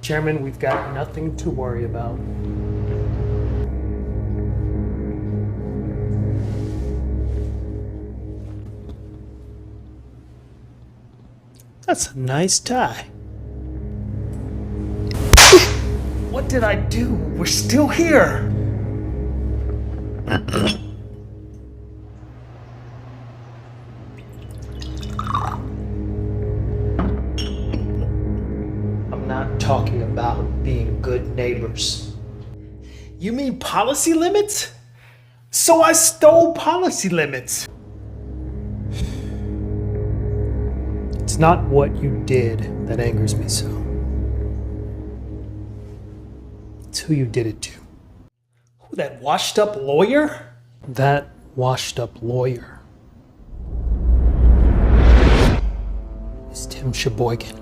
Chairman, we've got nothing to worry about. That's a nice tie. What did I do? We're still here. I'm not talking about being good neighbors. You mean policy limits? So I stole policy limits. It's not what you did that angers me so. It's who you did it to. Who, that washed up lawyer? That washed up lawyer is Tim Sheboygan.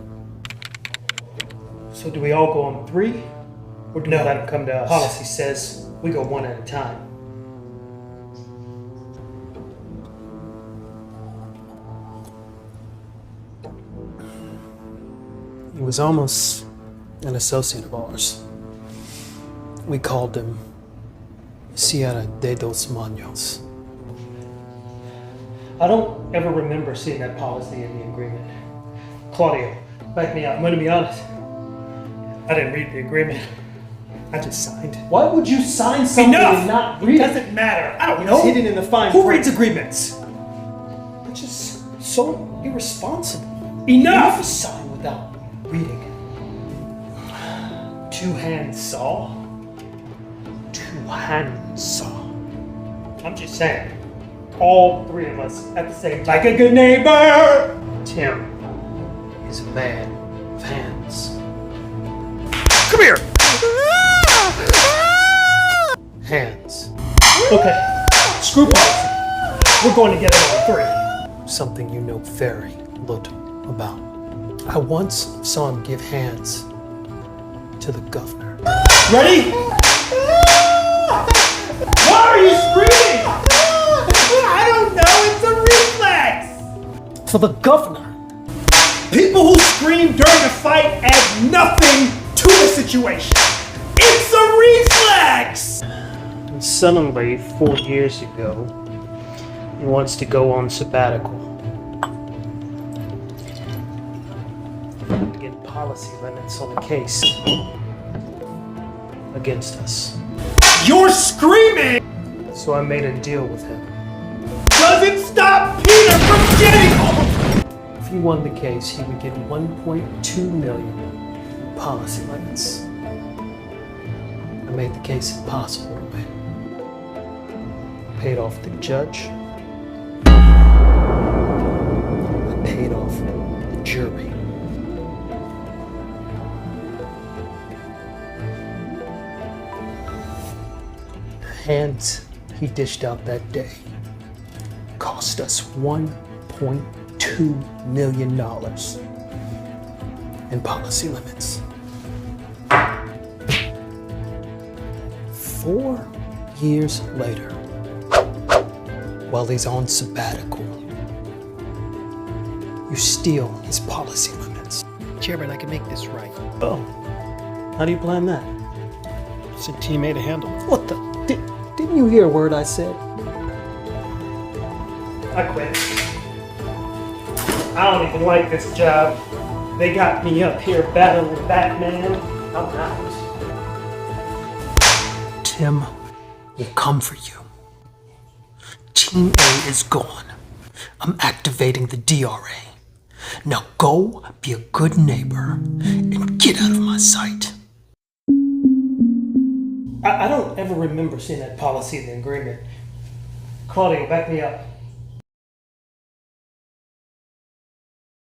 So do we all go on 3? Or do we let him come to us? Policy says we go 1 at a time. He was almost an associate of ours. We called him Sierra de dos Manos. I don't ever remember seeing that policy in the agreement. Claudio, back me up. I'm going to be honest. I didn't read the agreement. I just signed. Why would you sign something and not read it? It doesn't matter. I don't know. It's hidden in the fine print. Who reads agreements? It's just so irresponsible. Enough! You never sign without reading it. Two-hand saw? Two-hand saw. I'm just saying. All 3 of us at the same time. Like a good neighbor! Tim is a man of hands. Come here! Hands. Okay, screw policy. We're going to get it on 3. Something you know very little about. I once saw him give hands to the governor. Ready? Why are you screaming? I don't know, it's a reflex! For the governor. People who scream during a fight add nothing to the situation. It's a reflex! And suddenly, 4 years ago, he wants to go on sabbatical. To get policy limits on the case against us. You're screaming! So I made a deal with him. Doesn't stop Peter from getting home! If he won the case, he would get 1.2 million in policy limits. I made the case impossible to win. Paid off the judge. I paid off the jury. The hands he dished out that day cost us $1.2 million in policy limits. 4 years later, while he's on sabbatical, you steal his policy limits. Chairman, I can make this right. Oh, how do you plan that? Send Team A to handle it. What the? Didn't you hear a word I said? I quit. I don't even like this job. They got me up here battling Batman. I'm out. Tim will come for you. Team A is gone. I'm activating the DRA. Now go be a good neighbor and get out of my sight. I don't ever remember seeing that policy in the agreement. Claudio, back me up.